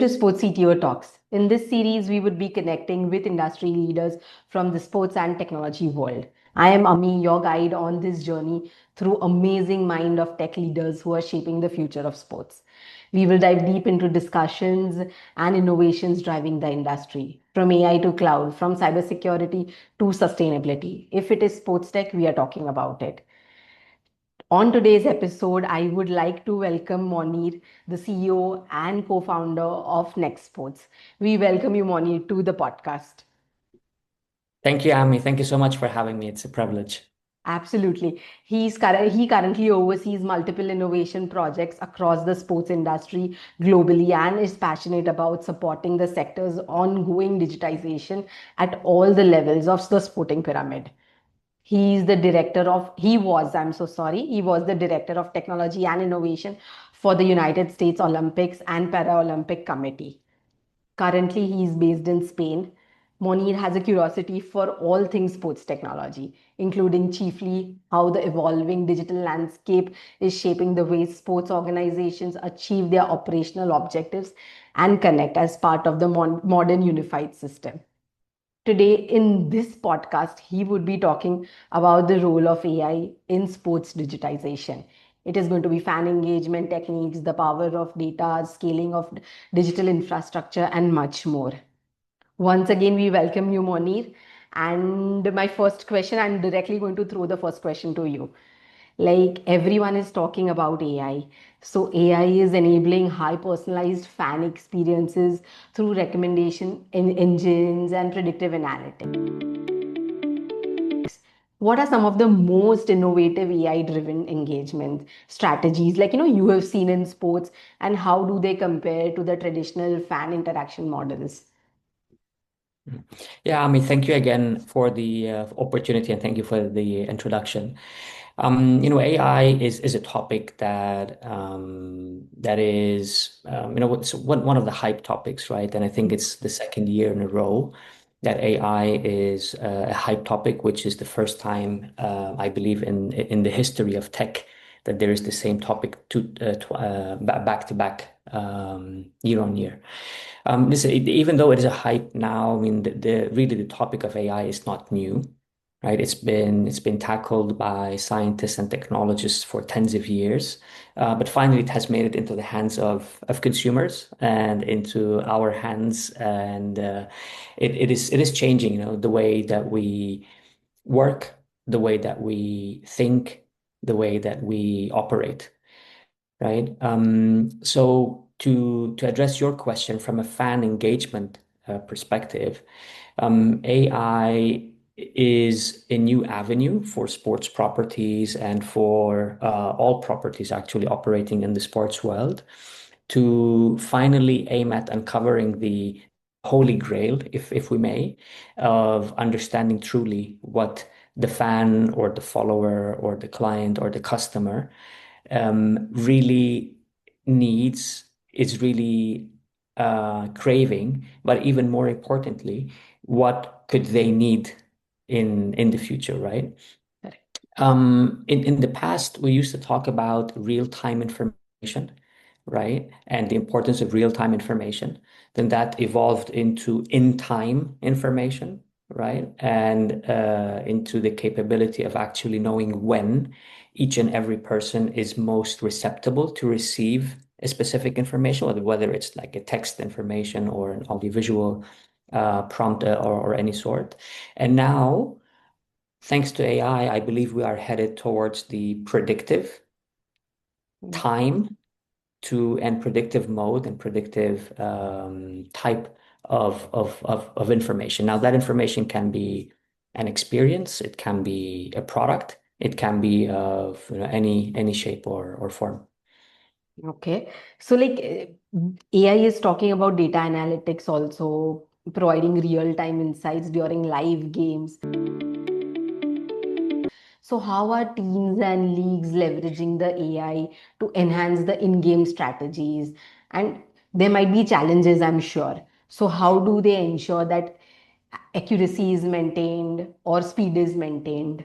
to Sports CTO Talks. In this series, we would be connecting with industry leaders from the sports and technology world. I am Ami, your guide on this journey through amazing mind of tech leaders who are shaping the future of sports. We will dive deep into discussions and innovations driving the industry, from AI to cloud, from cybersecurity to sustainability. If it is sports tech, we are talking about it. On today's episode, I would like to welcome Monir, the CEO and co-founder of Next Sports. We welcome you, Monir, to the podcast. Thank you, Ami. Thank you so much for having me. It's a privilege. Absolutely. He currently oversees multiple innovation projects across the sports industry globally and is passionate about supporting the sector's ongoing digitization at all the levels of the sporting pyramid. He was, I'm so sorry, he was the director of technology and innovation for the United States Olympics and Paralympic Committee. Currently, he is based in Spain. Monir has a curiosity for all things sports technology, including chiefly how the evolving digital landscape is shaping the way sports organizations achieve their operational objectives and connect as part of the modern unified system. Today, in this podcast, he would be talking about the role of AI in sports digitization. It is going to be fan engagement techniques, the power of data, scaling of digital infrastructure, and much more. Once again, we welcome you, Monir. And my first question, I'm directly going to throw the first question to you. Like everyone is talking about AI. So AI is enabling high personalized fan experiences through recommendation engines and predictive analytics. What are some of the most innovative AI driven engagement strategies you have seen in sports, and how do they compare to the traditional fan interaction models? Yeah, Ami, thank you again for the opportunity and thank you for the introduction. AI is a topic that is it's one of the hype topics, right? And I think it's the second year in a row that AI is a hype topic, which is the first time I believe in the history of tech that there is the same topic back to back year on year. Even though it is a hype now, I mean, really the topic of AI is not new, right? It's been tackled by scientists and technologists for tens of years, but finally it has made it into the hands of consumers and into our hands, and it is changing, the way that we work, the way that we think, the way that we operate, right? So to address your question from a fan engagement perspective, AI is a new avenue for sports properties and for all properties actually operating in the sports world to finally aim at uncovering the holy grail, if we may, of understanding truly what the fan or the follower or the client or the customer really needs, is really craving, but even more importantly, what could they need in the future, right? Correct. In the past, we used to talk about real-time information, right? And the importance of real-time information. Then that evolved into in-time information, right? And into the capability of actually knowing when each and every person is most receptible to receive a specific information, whether it's like a text information or an audiovisual prompt or any sort. And now, thanks to AI, I believe we are headed towards the predictive time and predictive mode and predictive type of information. Now, that information can be an experience, it can be a product, it can be of any shape or form. Okay. So, AI is talking about data analytics also, providing real-time insights during live games. So, how are teams and leagues leveraging the AI to enhance the in-game strategies? And there might be challenges, I'm sure. So, how do they ensure that accuracy is maintained or speed is maintained?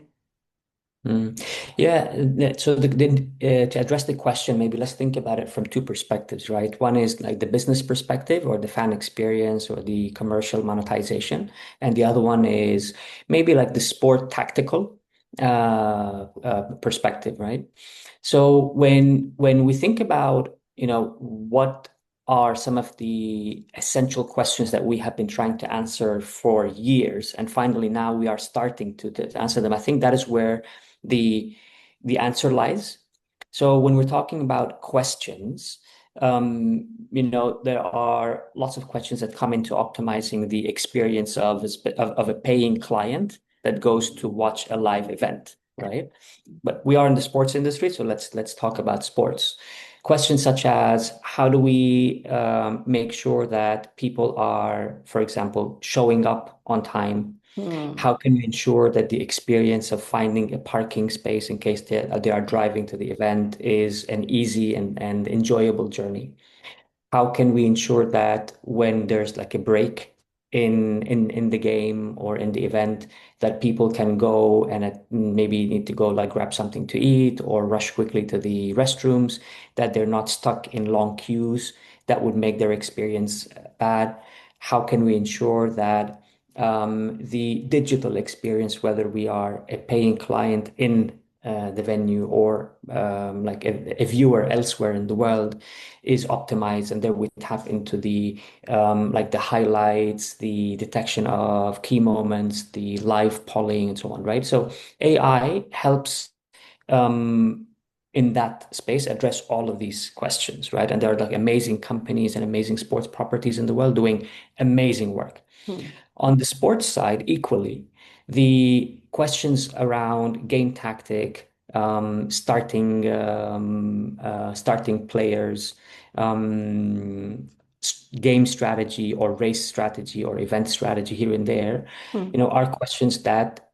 Mm. Yeah, so to address the question, maybe let's think about it from two perspectives, right? One is like the business perspective or the fan experience or the commercial monetization, and the other one is maybe like the sport tactical perspective, right? So when we think about, what are some of the essential questions that we have been trying to answer for years, and finally now we are starting to answer them. I think that is where the the answer lies. So when we're talking about questions, there are lots of questions that come into optimizing the experience of a paying client that goes to watch a live event, right? But we are in the sports industry, so let's talk about sports. Questions such as how do we make sure that people are, for example, showing up on time? Hmm. How can we ensure that the experience of finding a parking space in case they are driving to the event is an easy and enjoyable journey? How can we ensure that when there's like a break in the game or in the event, that people can go and maybe need to go like grab something to eat or rush quickly to the restrooms, that they're not stuck in long queues that would make their experience bad? How can we ensure that the digital experience, whether we are a paying client in the venue or like a viewer elsewhere in the world, is optimized, and there we tap into the like the highlights, the detection of key moments, the live polling, and so on, right? So AI helps um, in that space address all of these questions, right? And there are like amazing companies and amazing sports properties in the world doing amazing work. Hmm. On the sports side, equally, the questions around game tactic, starting players, um, game strategy or race strategy or event strategy here and there, Hmm. are questions that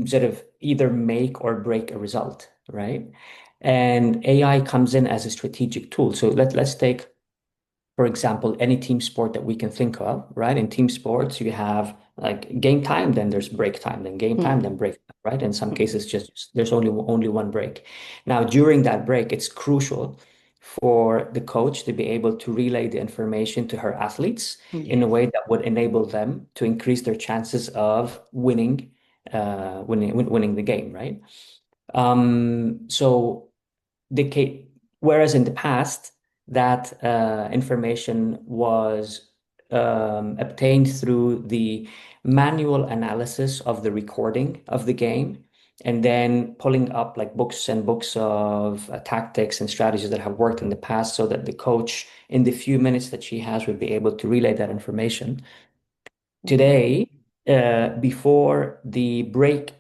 sort of either make or break a result, right? And AI comes in as a strategic tool. So let's take, for example, any team sport that we can think of, right? In team sports, you have like game time, then there's break time, then game time, Hmm. then break time, right? In some Hmm. cases, just there's only one break. Now, during that break, it's crucial for the coach to be able to relay the information to her athletes in a Yes. way that would enable them to increase their chances of winning the game, right? So the case, whereas in the past, that information was obtained through the manual analysis of the recording of the game, and then pulling up like books and books of tactics and strategies that have worked in the past, so that the coach, in the few minutes that she has, would be able to relay that information. Yes. Today, before the break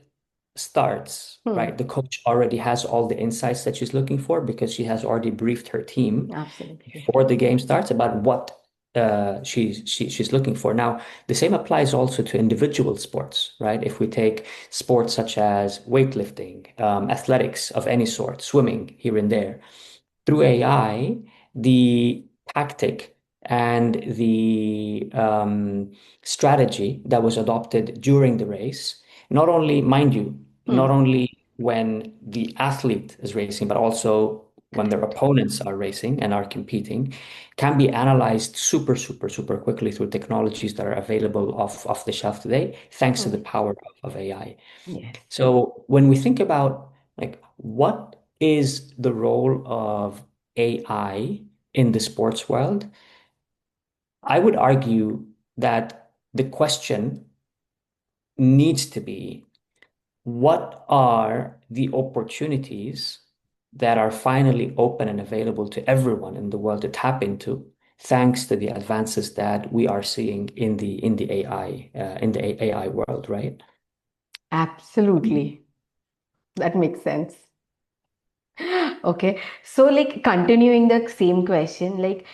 starts, Hmm. right, the coach already has all the insights that she's looking for because she has already briefed her team Absolutely. before the game starts about what she's looking for. Now, the same applies also to individual sports, right? If we take sports such as weightlifting, athletics of any sort, swimming here and there, through AI, the tactic and the strategy that was adopted during the race, not only, mind you, not Hmm. only when the athlete is racing, but also when their Correct. opponents are racing and are competing, can be analyzed super, super, super quickly through technologies that are available off the shelf today, thanks to the Hmm. power of AI. Yes. So when we think about like what is the role of AI in the sports world, I would argue that the question needs to be, what are the opportunities that are finally open and available to everyone in the world to tap into, thanks to the advances that we are seeing in the AI world, right? Absolutely. That makes sense. Okay. So, like, continuing the same question, like,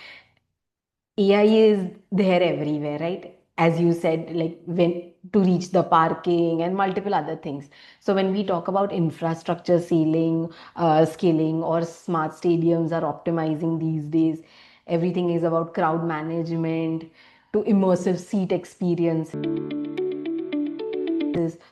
AI is there everywhere, right? As you said, like, when to reach the parking and multiple other things. So, when we talk about infrastructure scaling, or smart stadiums are optimizing these days, everything is about crowd management to immersive seat experiences.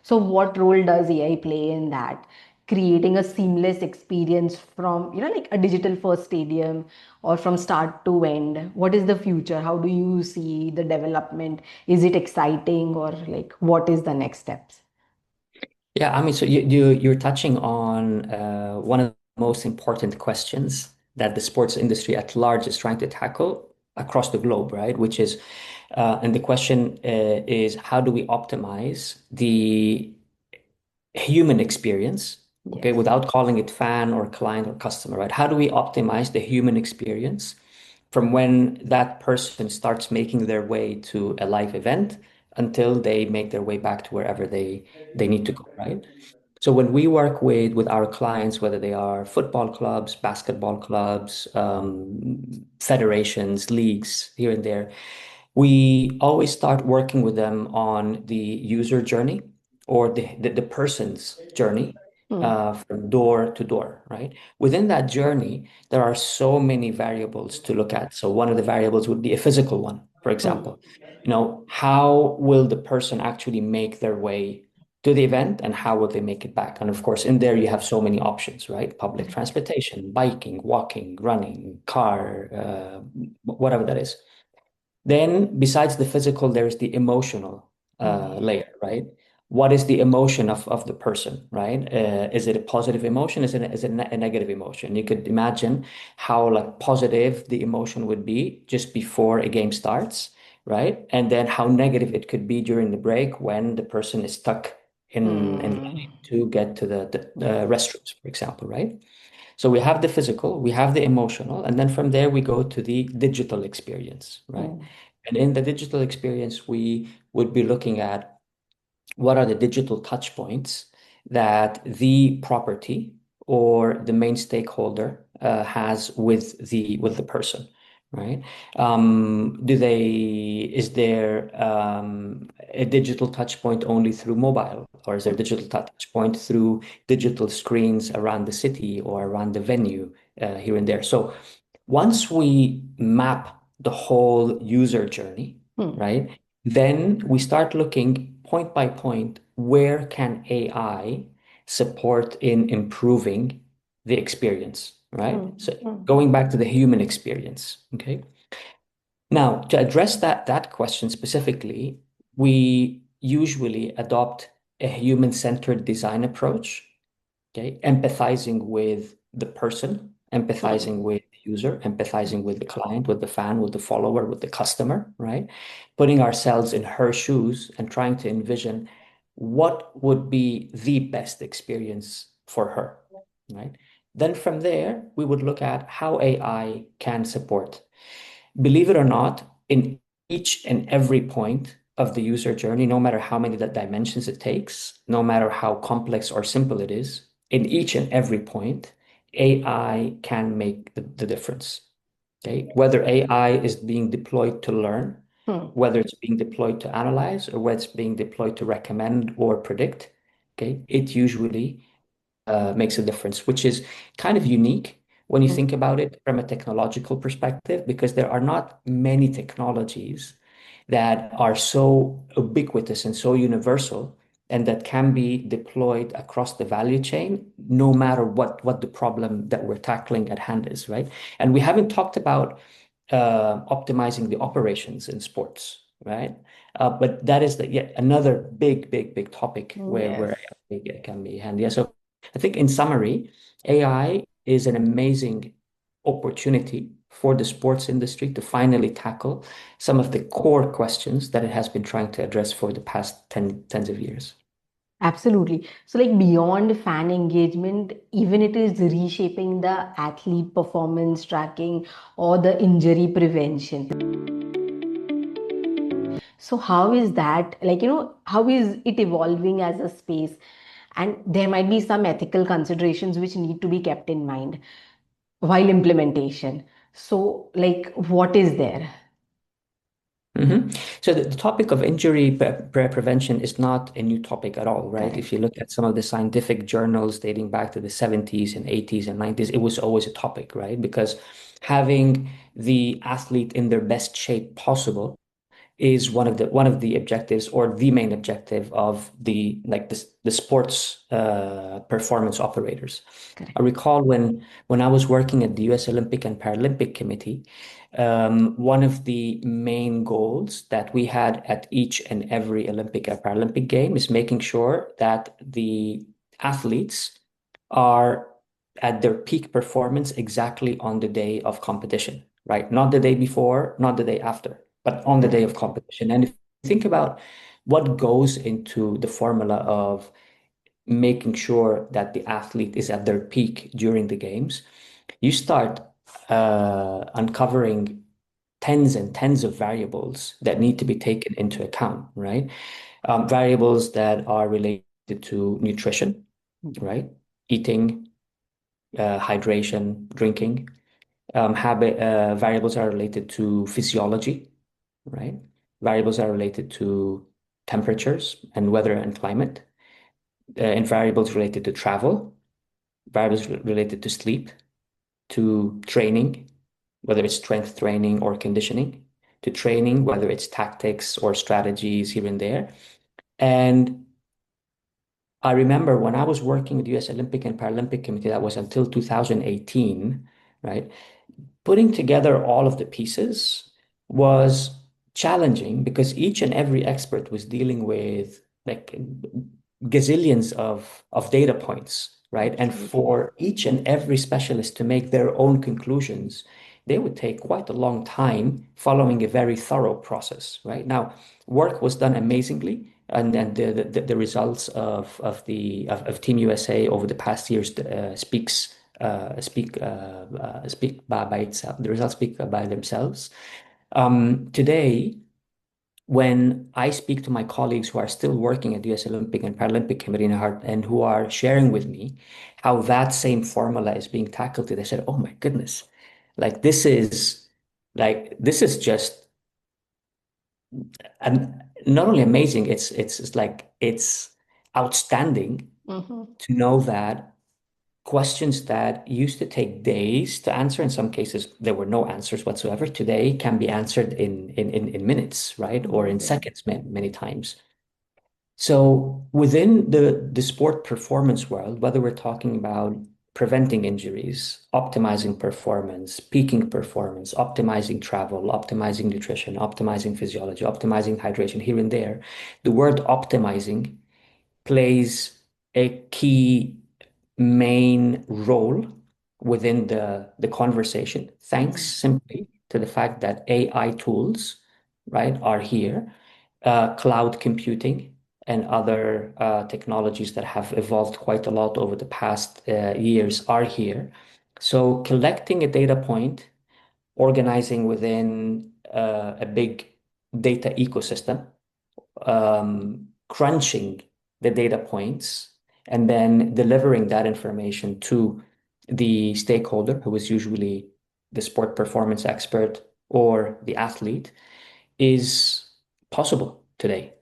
So, what role does AI play in that? creating a seamless experience from, like a digital first stadium or from start to end? What is the future? How do you see the development? Is it exciting, or like what is the next steps? Yeah, I mean, so you're touching on one of the most important questions that the sports industry at large is trying to tackle across the globe, right? Which is, and the question is, how do we optimize the human experience, okay, Yes. without calling it fan or client or customer, right? How do we optimize the human experience from when that person starts making their way to a live event until they make their way back to wherever they need to go, right? So when we work with our clients, whether they are football clubs, basketball clubs, federations, leagues here and there, we always start working with them on the user journey or the person's journey Hmm. from door to door, right? Within that journey, there are so many variables to look at. So one of the variables would be a physical one, for Hmm. example. How will the person actually make their way to the event and how will they make it back? And of course, in there you have so many options, right? Public Right. transportation, biking, walking, running, car, whatever that is. Then, besides the physical, there's the emotional Hmm. layer, right? What is the emotion of the person, right? Is it a positive emotion? Is it a negative emotion? You could imagine how like positive the emotion would be just before a game starts, right? And then how negative it could be during the break when the person is stuck in Hmm. line to get to the restrooms, for example, right? So we have the physical, we have the emotional, and then from there we go to the digital experience, right? Hmm. And in the digital experience, we would be looking at what are the digital touch points that the property or the main stakeholder has with the person, right? Is there a digital touch point only through mobile, or is there a digital touch point through digital screens around the city or around the venue here and there? So once we map the whole user journey, Hmm. right? Then we start looking point by point, where can AI support in improving the experience, right? Hmm. So Hmm. going back to the human experience, okay? Now, to address that question specifically, we usually adopt a human-centered design approach, okay, empathizing with the person, Hmm. empathizing with the user, empathizing with the client, with the fan, with the follower, with the customer, right? Putting ourselves in her shoes and trying to envision what would be the best experience for her, right? Then from there, we would look at how AI can support. Believe it or not, in each and every point of the user journey, no matter how many dimensions it takes, no matter how complex or simple it is, in each and every point, AI can make the difference. Okay. Whether AI is being deployed to learn, Hmm. whether it's being deployed to analyze, or whether it's being deployed to recommend or predict, okay, it usually makes a difference, which is kind of unique when you Hmm. think about it from a technological perspective, because there are not many technologies that are so ubiquitous and so universal and that can be deployed across the value chain, no matter what the problem that we're tackling at hand is, right? And we haven't talked about optimizing the operations in sports, right? But that is yet another big topic where Yes. AI can be handy. Yeah, so I think in summary, AI is an amazing opportunity for the sports industry to finally tackle some of the core questions that it has been trying to address for the past tens of years. Absolutely. So, like beyond fan engagement, even it is reshaping the athlete performance tracking or the injury prevention. So, how is that, like, how is it evolving as a space? And there might be some ethical considerations which need to be kept in mind while implementation. So, like, what is there? So the topic of injury prevention is not a new topic at all, right? If you Correct. look at some of the scientific journals dating back to the 70s and 80s and 90s, it was always a topic, right? Because having the athlete in their best shape possible is one of the objectives or the main objective of the sports performance operators. I Correct. recall when I was working at the US Olympic and Paralympic Committee, one of the main goals that we had at each and every Olympic and Paralympic game is making sure that the athletes are at their peak performance exactly on the day of competition, right? Not the day before, not the day after, but on the day of Correct. competition. And if you think about what goes into the formula of making sure that the athlete is at their peak during the games, you start uncovering tens and tens of variables that need to be taken into account, right? Variables that are related to nutrition, right? Eating, hydration, drinking. Habit variables are related to physiology, right? Variables are related to temperatures and weather and climate, and variables related to travel, variables related to sleep, to training, whether it's strength training or conditioning, to training, whether it's tactics or strategies here and there. And I remember when I was working with the US Olympic and Paralympic Committee, that was until 2018, right? Putting together all of the pieces was challenging because each and every expert was dealing with like gazillions of data points, right? And Absolutely. for each and every specialist to make their own conclusions, they would take quite a long time following a very thorough process, right? Now, work was done amazingly. And the results of Team USA over the past years speak by itself. The results speak by themselves. Today, when I speak to my colleagues who are still working at the US Olympic and Paralympic Committee and who are sharing with me how that same formula is being tackled, they said, "Oh my goodness, like this is just and not only amazing, it's outstanding Mm-hmm. to know that questions that used to take days to answer, in some cases there were no answers whatsoever, today can be answered in minutes, right? Or in Amazing. seconds many times. So within the sport performance world, whether we're talking about preventing injuries, optimizing performance, peaking performance, optimizing travel, optimizing nutrition, optimizing physiology, optimizing hydration here and there, the word optimizing plays a key main role within the conversation, thanks Mm. simply to the fact that AI tools, right, are here, cloud computing and other technologies that have evolved quite a lot over the past years are here. So collecting a data point, organizing within a big data ecosystem, crunching the data points, and then delivering that information to the stakeholder, who is usually the sport performance expert or the athlete, is possible today.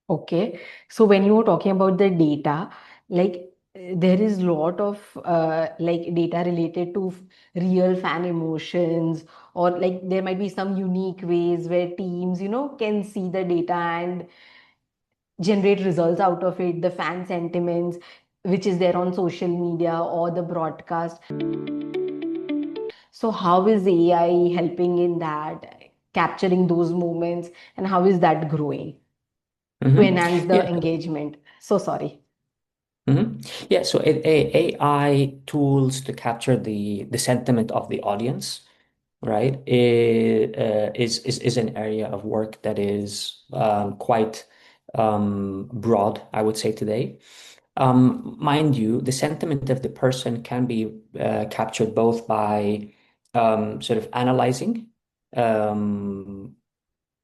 Okay. So when you were talking about the data, like there is lot of like data related to real fan emotions, or like there might be some unique ways where teams, can see the data and generate results out of it, the fan sentiments, which is there on social media or the broadcast. So how is AI helping in that, capturing those moments, and how is that growing to Hmm. enhance the Yeah. engagement? So sorry. Yeah, so AI tools to capture the sentiment of the audience, right, is an area of work that is quite broad, I would say today. Mind you, the sentiment of the person can be captured both by sort of analyzing um,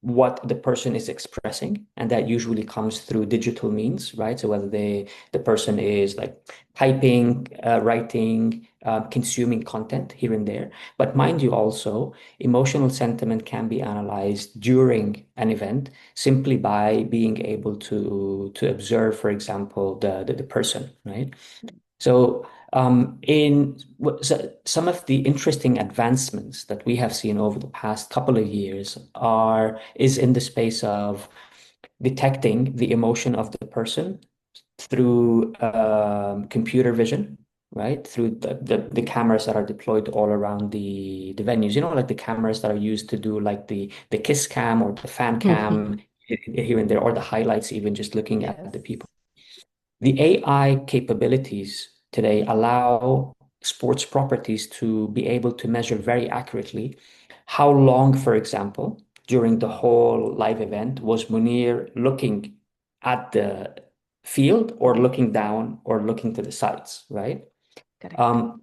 what the person is expressing, and that usually comes through digital means, right? So whether the person is like typing, writing, consuming content here and there. But mind you, also emotional sentiment can be analyzed during an event simply by being able to observe, for example, the person, right? So Some of the interesting advancements that we have seen over the past couple of years is in the space of detecting the emotion of the person through computer vision, right? Through the cameras that are deployed all around the venues. Like the cameras that are used to do like the kiss cam or the fan cam here and there, or the highlights, even just looking at the Yes, people. The AI capabilities today allow sports properties to be able to measure very accurately how long, for example, during the whole live event was Munir looking at the field or looking down or looking to the sides, right? correct. Um,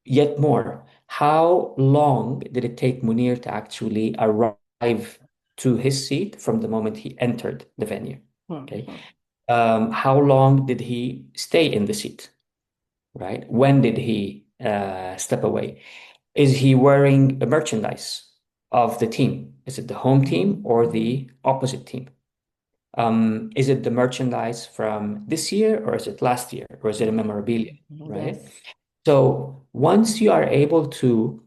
Yet more, how long did it take Munir to actually arrive to his seat from the moment he entered the venue? Okay. Mhm. How long did he stay in the seat, right? When did he step away? Is he wearing the merchandise of the team? Is it the home team or the opposite team? Is it the merchandise from this year or is it last year or is it a memorabilia, right? Yes, So once you are able to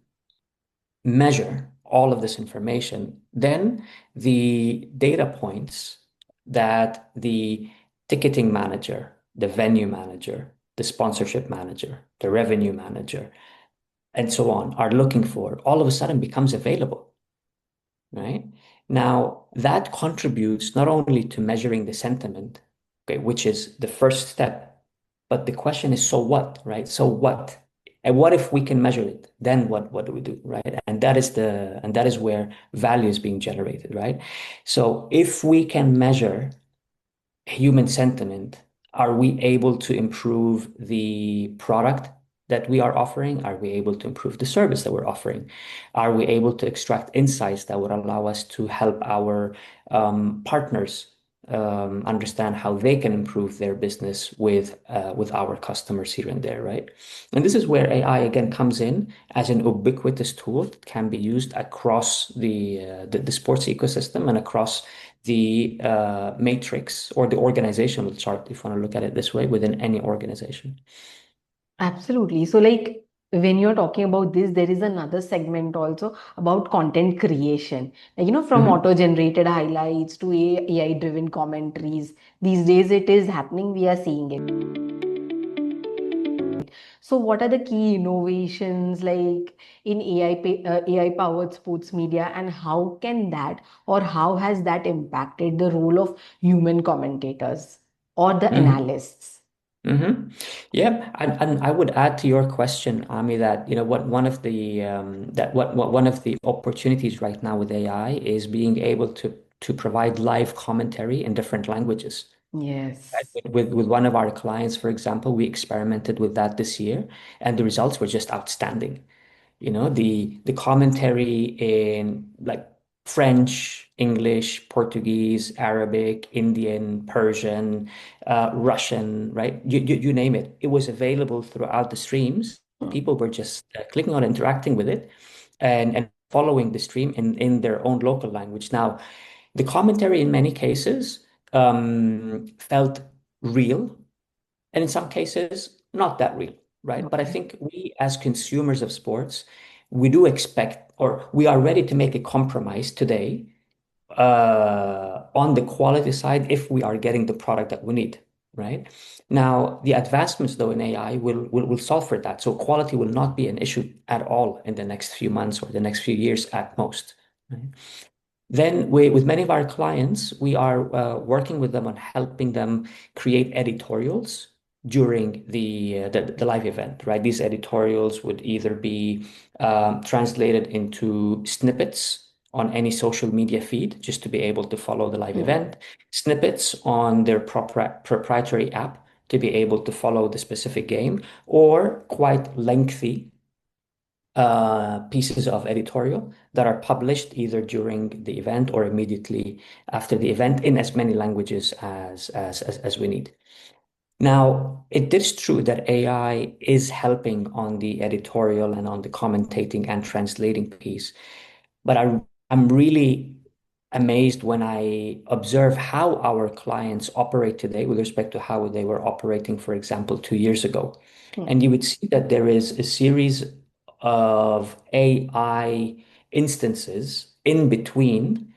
measure all of this information, then the data points that the ticketing manager, the venue manager, the sponsorship manager, the revenue manager, and so on are looking for, all of a sudden becomes available, right? Now, that contributes not only to measuring the sentiment, okay, which is the first step, but the question is, so what, right? So what? And what if we can measure it? Then what do we do, right? And that is where value is being generated, right? So if we can measure human sentiment, are we able to improve the product that we are offering? Are we able to improve the service that we're offering? Are we able to extract insights that would allow us to help our partners understand how they can improve their business with our customers here and there, right? And this is where AI again comes in as an ubiquitous tool that can be used across the sports ecosystem and across the matrix or the organizational chart, if you want to look at it this way, within any organization. absolutely. So, like, when you're talking about this, there is another segment also about content creation. Like, from Mhm. auto-generated highlights to AI-driven commentaries. These days, it is happening. We are seeing it. So, what are the key innovations like in AI-powered sports media, and how can that or how has that impacted the role of human commentators or the Mhm. analysts? Mhm. Yeah, and I would add to your question, Ami, that what one of the what one of the opportunities right now with AI is being able to provide live commentary in different languages. Right? Yes. With one of our clients, for example, we experimented with that this year, and the results were just outstanding. The commentary in like French, English, Portuguese, Arabic, Indian, Persian, Russian, right? You name it. It was available throughout the streams. People were just clicking on, interacting with it, and following the stream in their own local language. Now, the commentary in many cases felt real, and in some cases, not that real, right? But I Okay. think we, as consumers of sports, we do expect, or we are ready to make a compromise today on the quality side if we are getting the product that we need, right? Now, the advancements, though, in AI will solve for that. So quality will not be an issue at all in the next few months or the next few years at most, right? Then with many of our clients, we are working with them on helping them create editorials during the live event, right? These editorials would either be translated into snippets on any social media feed, just to be able to follow the live Hmm. event, snippets on their proprietary app to be able to follow the specific game, or quite lengthy pieces of editorial that are published either during the event or immediately after the event in as many languages as we need. Now, it is true that AI is helping on the editorial and on the commentating and translating piece, but I'm really amazed when I observe how our clients operate today with respect to how they were operating, for example, 2 years ago. Hmm. And you would see that there is a series of AI instances in between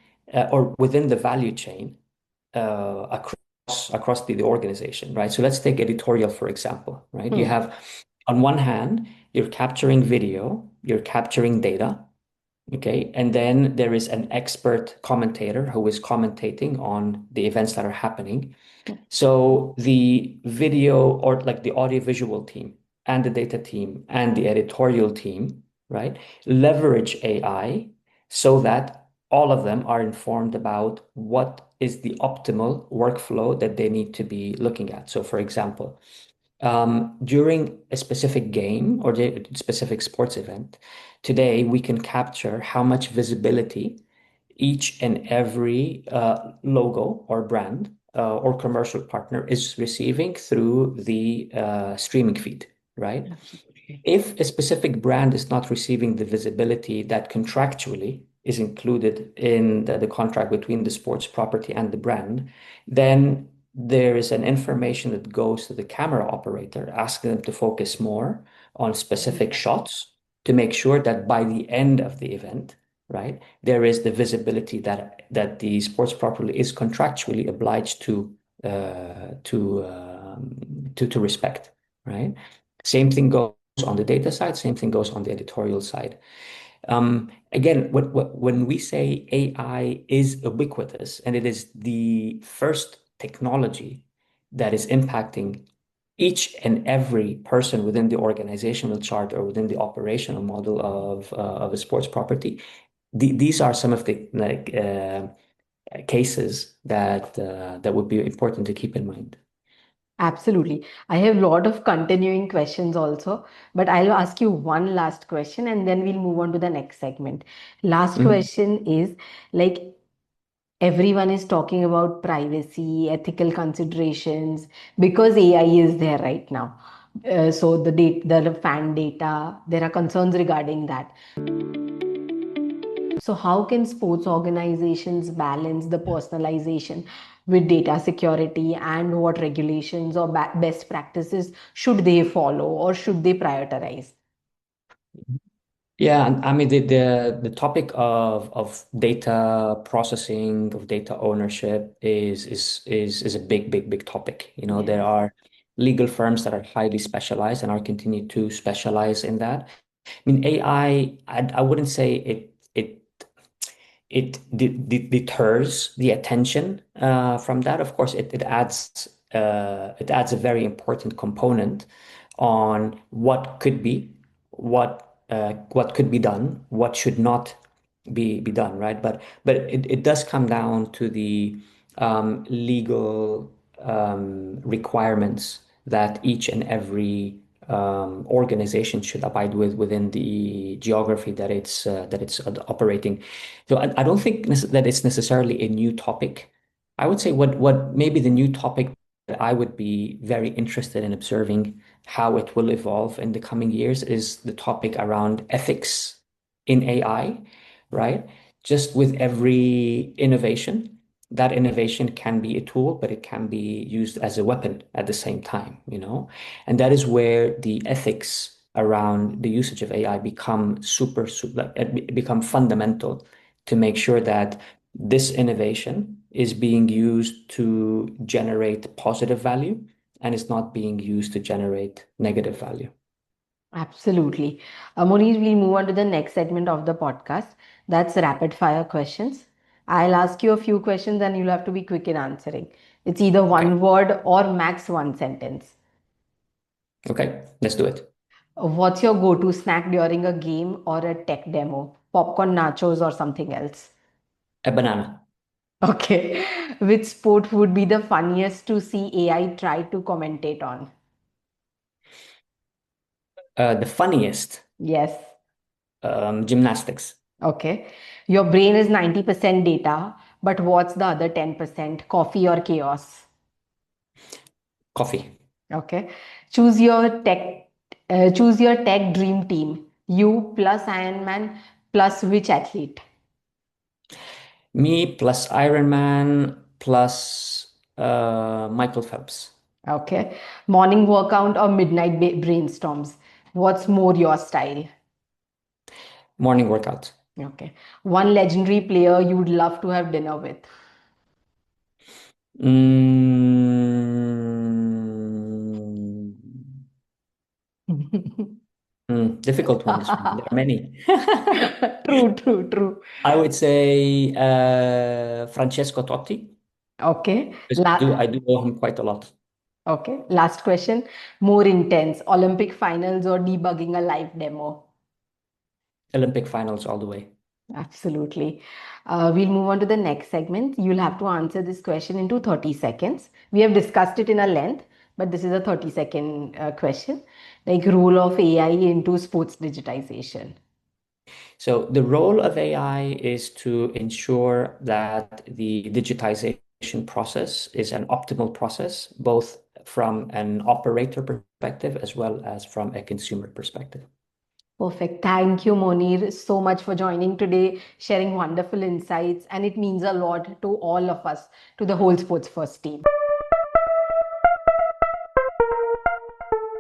or within the value chain across the organization, right? So let's take editorial, for example, right? You Hmm. have, on one hand, you're capturing video, you're capturing data, okay? And then there is an expert commentator who is commentating on the events that are happening. So the video or like the audiovisual team and the data team and the editorial team, right, leverage AI so that all of them are informed about what is the optimal workflow that they need to be looking at. So, for example, during a specific game or the specific sports event, today we can capture how much visibility each and every logo or brand or commercial partner is receiving through the streaming feed, right? Absolutely. If a specific brand is not receiving the visibility that contractually is included in the contract between the sports property and the brand, then there is an information that goes to the camera operator asking them to focus more on specific shots to make sure that by the end of the event, right, there is the visibility that the sports property is contractually obliged to respect, right? Same thing goes on the data side, same thing goes on the editorial side. Again, when we say AI is ubiquitous and it is the first technology that is impacting each and every person within the organizational chart or within the operational model of a sports property, these are some of the cases that would be important to keep in mind. Absolutely. I have a lot of continuing questions also, but I'll ask you one last question and then we'll move on to the next segment. Last Mhm. question is like everyone is talking about privacy, ethical considerations because AI is there right now. So the fan data, there are concerns regarding that. So how can sports organizations balance the personalization with data security and what regulations or best practices should they follow or should they prioritize? Yeah, and I mean the topic of data processing, of data ownership is a big topic. You know, there Yes. are legal firms that are highly specialized and are continue to specialize in that. I mean, AI, I wouldn't say it deters the attention from that. Of course, it adds a very important component on what could be, what could be done, what should not be done, right? But it does come down to the legal requirements that each and every organization should abide with within the geography that it's operating. So I don't think that it's necessarily a new topic. I would say what maybe the new topic that I would be very interested in observing how it will evolve in the coming years is the topic around ethics in AI, right? Just with every innovation, that innovation can be a tool, but it can be used as a weapon at the same time, you know? And that is where the ethics around the usage of AI become fundamental to make sure that this innovation is being used to generate positive value and is not being used to generate negative value. Absolutely. Moniz, we'll move on to the next segment of the podcast. That's rapid fire questions. I'll ask you a few questions and you'll have to be quick in answering. It's either Okay. one word or max one sentence. Okay, let's do it. What's your go-to snack during a game or a tech demo? Popcorn, nachos, or something else? A banana. Okay. Which sport would be the funniest to see AI try to commentate on? The funniest, Yes. gymnastics. Okay. Your brain is 90% data, but what's the other 10%? Coffee or chaos? Coffee. Okay. Choose your tech choose your tech dream team. You plus Iron Man plus which athlete? Me plus Iron Man plus Michael Phelps. Okay. Morning workout or midnight brainstorms? What's more your style? Morning workout. Okay. One legendary player you would love to have dinner with? Mm, difficult one, this one. There are many. True, true, true. I would say Francesco Totti, Okay. because I do owe him quite a lot. Okay. Last question. More intense, Olympic finals or debugging a live demo? Olympic finals all the way. Absolutely. We'll move on to the next segment. You'll have to answer this question into 30 seconds. We have discussed it in a length, but this is a 30-second question. Like role of AI into sports digitization. So the role of AI is to ensure that the digitization process is an optimal process, both from an operator perspective as well as from a consumer perspective. Perfect. Thank you, Monir, so much for joining today, sharing wonderful insights. And it means a lot to all of us, to the whole Sports First team.